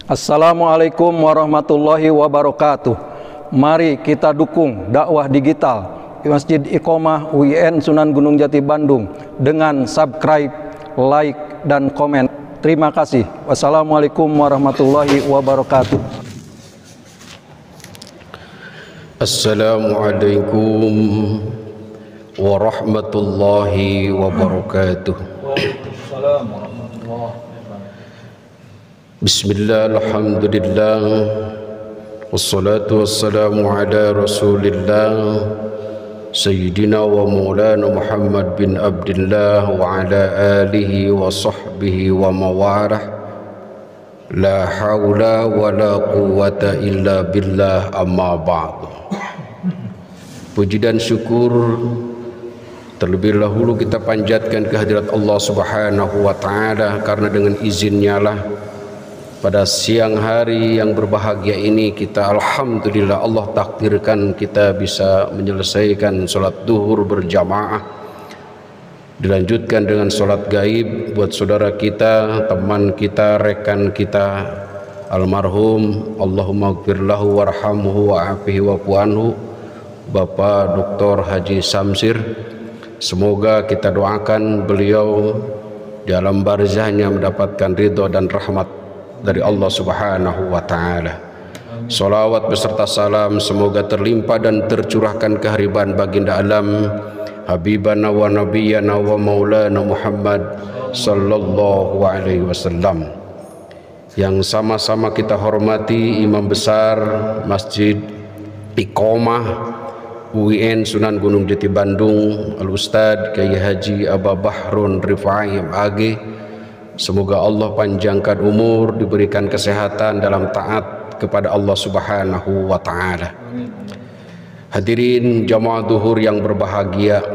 Assalamualaikum warahmatullahi wabarakatuh. Mari kita dukung dakwah digital Masjid Iqomah UIN Sunan Gunung Jati Bandung dengan subscribe, like, dan komen. Terima kasih. Wassalamualaikum warahmatullahi wabarakatuh. Assalamualaikum warahmatullahi wabarakatuh. Bismillah, alhamdulillah, wassalatu wassalamu ala rasulillah Sayyidina wa maulana Muhammad bin Abdullah wa ala alihi wa sahbihi wa mawarah. La hawla wa la quwwata illa billah, amma ba'du. Puji dan syukur terlebih dahulu kita panjatkan kehadirat Allah Subhanahu wa taala, karena dengan izinnya lah pada siang hari yang berbahagia ini kita alhamdulillah Allah takdirkan kita bisa menyelesaikan sholat duhur berjamaah, dilanjutkan dengan sholat gaib buat saudara kita, teman kita, rekan kita almarhum, Allahumma gfirlahu warhamhu wa'afihi wa'fu'anhu, Bapak Dr. Haji Samsir. Semoga kita doakan beliau di alam barzahnya mendapatkan ridho dan rahmat dari Allah Subhanahu wa taala. Salawat beserta salam semoga terlimpah dan tercurahkan kehariban baginda alam habibana wa nabiyana wa maulana Muhammad sallallahu alaihi wasallam, yang sama-sama kita hormati Imam Besar Masjid Iqomah UIN Sunan Gunung Jati Bandung, Al-Ustadz Kiai Haji Aba Bahrun Rifai MAG. Semoga Allah panjangkan umur, diberikan kesehatan dalam taat kepada Allah Subhanahu wa taala. Hadirin jamaah duhur yang berbahagia,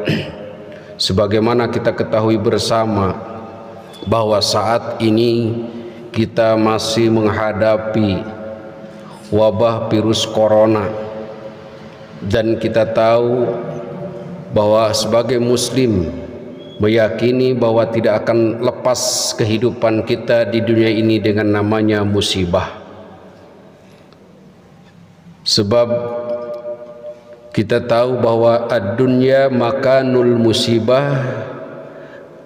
sebagaimana kita ketahui bersama bahwa saat ini kita masih menghadapi wabah virus corona, dan kita tahu bahwa sebagai muslim meyakini bahwa tidak akan lepas kehidupan kita di dunia ini dengan namanya musibah. Sebab kita tahu bahwa ad-dunya makanul musibah,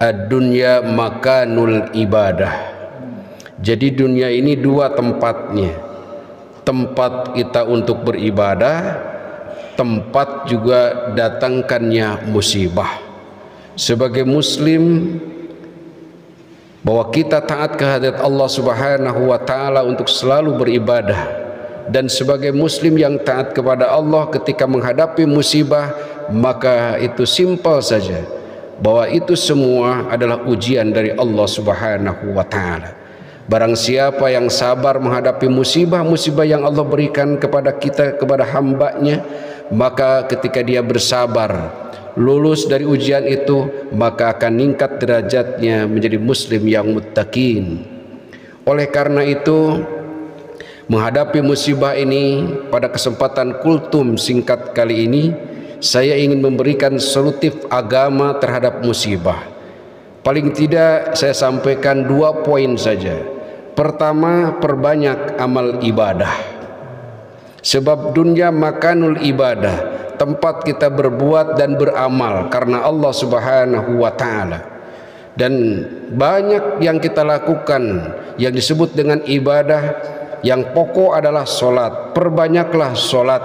ad-dunya makanul ibadah. Jadi dunia ini dua tempatnya, tempat kita untuk beribadah, tempat juga datangkannya musibah. Sebagai muslim, bahwa kita taat kehadirat Allah Subhanahu wa taala untuk selalu beribadah, dan sebagai muslim yang taat kepada Allah ketika menghadapi musibah, maka itu simpel saja bahwa itu semua adalah ujian dari Allah Subhanahu wa taala. Barang siapa yang sabar menghadapi musibah-musibah yang Allah berikan kepada kita, kepada hambanya, maka ketika dia bersabar lulus dari ujian itu, maka akan meningkat derajatnya menjadi muslim yang muttaqin. Oleh karena itu, menghadapi musibah ini pada kesempatan kultum singkat kali ini, saya ingin memberikan solutif agama terhadap musibah. Paling tidak saya sampaikan 2 poin saja. Pertama, perbanyak amal ibadah. Sebab dunia makanul ibadah, tempat kita berbuat dan beramal karena Allah Subhanahu wa taala. Dan banyak yang kita lakukan yang disebut dengan ibadah, yang pokok adalah solat. Perbanyaklah solat,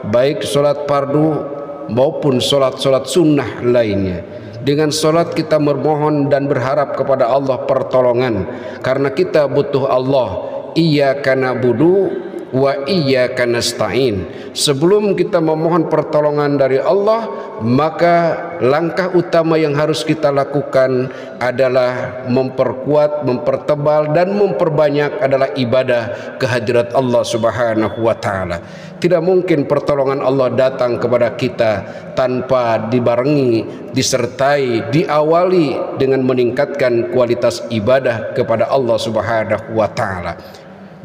baik solat fardu maupun solat-solat sunnah lainnya. Dengan solat kita memohon dan berharap kepada Allah pertolongan, karena kita butuh Allah. Iyyaka na'budu wa iyyaka nasta'in. Sebelum kita memohon pertolongan dari Allah, maka langkah utama yang harus kita lakukan adalah memperkuat, mempertebal, dan memperbanyak adalah ibadah kehadirat Allah Subhanahu wa taala. Tidak mungkin pertolongan Allah datang kepada kita tanpa dibarengi, disertai, diawali dengan meningkatkan kualitas ibadah kepada Allah Subhanahu wa taala.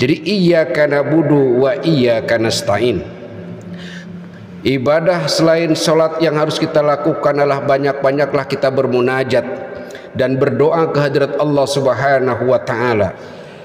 Jadi iyyaka na'budu wa iyyaka nasta'in. Ibadah selain sholat yang harus kita lakukan adalah banyak-banyaklah kita bermunajat dan berdoa kehadirat Allah Subhanahu wa taala.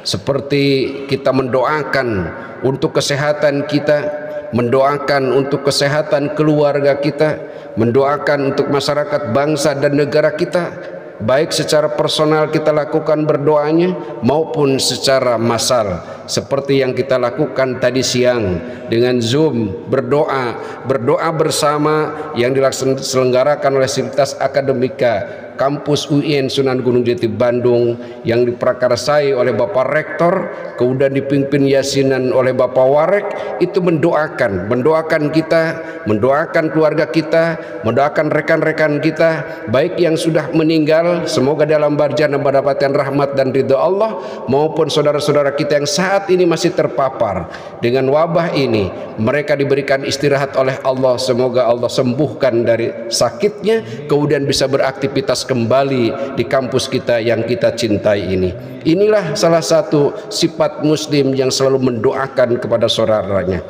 seperti kita mendoakan untuk kesehatan kita, mendoakan untuk kesehatan keluarga kita, mendoakan untuk masyarakat bangsa dan negara kita, baik secara personal kita lakukan berdoanya maupun secara massal seperti yang kita lakukan tadi siang dengan Zoom berdoa bersama yang diselenggarakan oleh Sivitas Akademika Kampus UIN Sunan Gunung Jati Bandung yang diprakarsai oleh Bapak Rektor, kemudian dipimpin yasinan oleh Bapak Warek. Itu mendoakan kita, mendoakan keluarga kita, mendoakan rekan-rekan kita, baik yang sudah meninggal, semoga dalam barjana mendapatkan rahmat dan ridha Allah, maupun saudara-saudara kita yang saat ini masih terpapar dengan wabah ini, mereka diberikan istirahat oleh Allah, semoga Allah sembuhkan dari sakitnya, kemudian bisa beraktivitas kembali di kampus kita yang kita cintai ini. Inilah salah satu sifat muslim yang selalu mendoakan kepada saudaranya.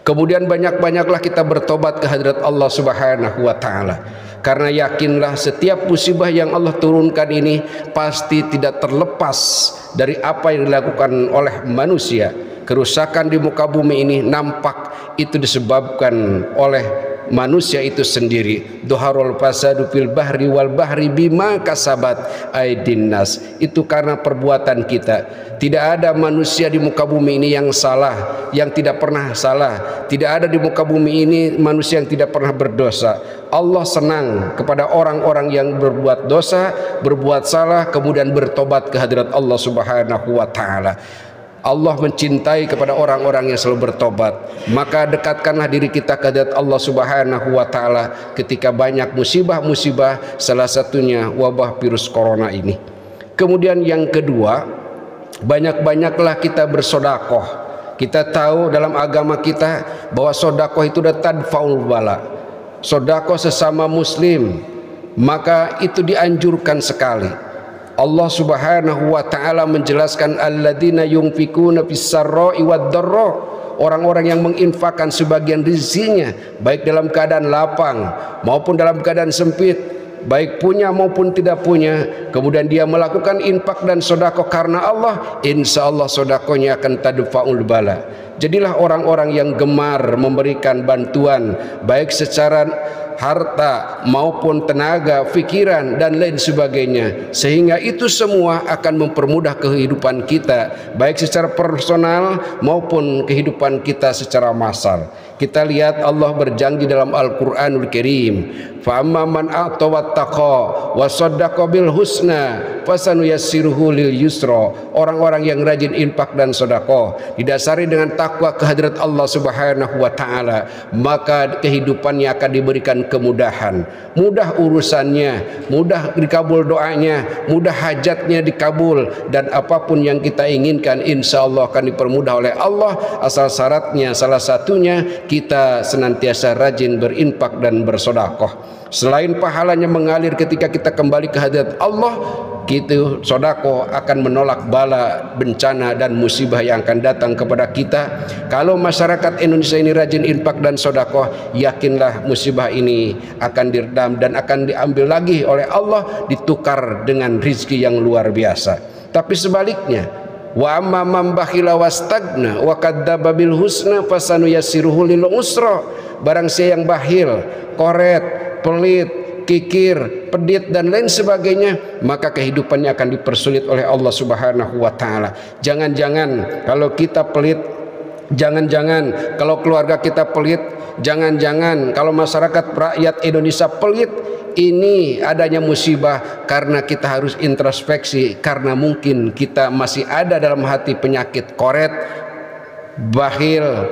Kemudian banyak-banyaklah kita bertobat ke hadirat Allah Subhanahu wa taala. Karena yakinlah setiap musibah yang Allah turunkan ini pasti tidak terlepas dari apa yang dilakukan oleh manusia. Kerusakan di muka bumi ini nampak itu disebabkan oleh manusia itu sendiri. Dhuharul fasadu fil bahri wal bahri bima kasabat aydin nas. Itu karena perbuatan kita. Tidak ada manusia di muka bumi ini yang salah, yang tidak pernah salah. Tidak ada di muka bumi ini manusia yang tidak pernah berdosa. Allah senang kepada orang-orang yang berbuat dosa, berbuat salah, kemudian bertobat ke hadirat Allah Subhanahu wa taala. Allah mencintai kepada orang-orang yang selalu bertobat. Maka dekatkanlah diri kita ke hadirat Allah Subhanahu wa taala ketika banyak musibah-musibah, salah satunya wabah virus corona ini. Kemudian yang kedua, banyak-banyaklah kita bersodakoh. Kita tahu dalam agama kita bahwa sodakoh itu tadfaul bala. Sodakoh sesama muslim, maka itu dianjurkan sekali. Allah Subhanahu wa taala menjelaskan alladzina yunfikuna fis-sarra'i wad-dharra, orang-orang yang menginfakkan sebagian rezekinya baik dalam keadaan lapang maupun dalam keadaan sempit, baik punya maupun tidak punya, kemudian dia melakukan infak dan sedekah karena Allah, insyaallah sedekahnya akan tadfa'ul bala. Jadilah orang-orang yang gemar memberikan bantuan baik secara harta maupun tenaga, pikiran dan lain sebagainya, sehingga itu semua akan mempermudah kehidupan kita baik secara personal maupun kehidupan kita secara massal. Kita lihat Allah berjanji dalam Al-Qur'anul Karim, fa amma man a'ta wattaqa wa saddaqa bil husna fasanuyassiruhu lil yusra. Orang-orang yang rajin infak dan sedekah didasari dengan takwa kehadirat Allah Subhanahu wa taala, maka kehidupannya akan diberikan kemudahan, mudah urusannya, mudah dikabul doanya, mudah hajatnya dikabul, dan apapun yang kita inginkan insyaallah akan dipermudah oleh Allah, asal syaratnya salah satunya kita senantiasa rajin berinfak dan bersedekah. Selain pahalanya mengalir ketika kita kembali ke hadirat Allah, gitu sedekah akan menolak bala, bencana dan musibah yang akan datang kepada kita. Kalau masyarakat Indonesia ini rajin infak dan sedekah, yakinlah musibah ini akan diredam dan akan diambil lagi oleh Allah, ditukar dengan rizki yang luar biasa. Tapi sebaliknya, wa amma man bakhila wastagna wa kadzdzaba bil husna fasanuyassiruhu lil usra. Barang siapa yang bakhil, koret, pelit, kikir, pedit dan lain sebagainya, maka kehidupannya akan dipersulit oleh Allah Subhanahu wa taala. Jangan-jangan kalau kita pelit, jangan-jangan kalau keluarga kita pelit, jangan-jangan kalau masyarakat rakyat Indonesia pelit. Ini adanya musibah karena kita harus introspeksi, karena mungkin kita masih ada dalam hati penyakit koret, bakhil,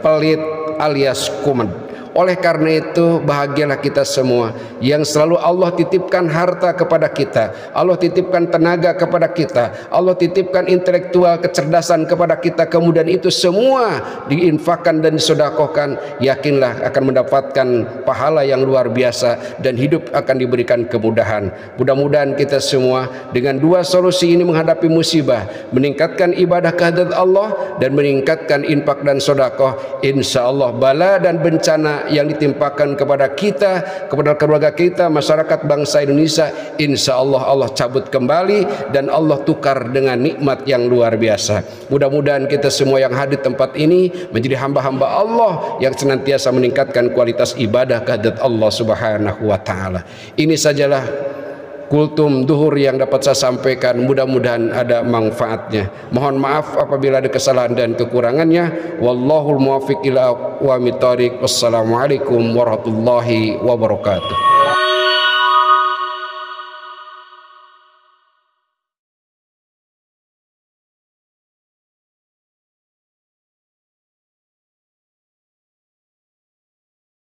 pelit alias kuman. Oleh karena itu bahagialah kita semua yang selalu Allah titipkan harta kepada kita, Allah titipkan tenaga kepada kita, Allah titipkan intelektual kecerdasan kepada kita, kemudian itu semua diinfakkan dan disedekahkan, yakinlah akan mendapatkan pahala yang luar biasa dan hidup akan diberikan kemudahan. Mudah-mudahan kita semua dengan dua solusi ini menghadapi musibah, meningkatkan ibadah kehadirat Allah dan meningkatkan infak dan sedekah, insyaallah bala dan bencana bencana yang ditimpakan kepada kita, kepada keluarga kita, masyarakat bangsa Indonesia, insya Allah Allah cabut kembali dan Allah tukar dengan nikmat yang luar biasa. Mudah-mudahan kita semua yang hadir tempat ini menjadi hamba-hamba Allah yang senantiasa meningkatkan kualitas ibadah kehadirat Allah Subhanahu wa taala. Ini sajalah kultum duhur yang dapat saya sampaikan, mudah-mudahan ada manfaatnya. Mohon maaf apabila ada kesalahan dan kekurangannya. Wallahul muwaffiq ila aqwamit thoriq. Wassalamualaikum warahmatullahi wabarakatuh.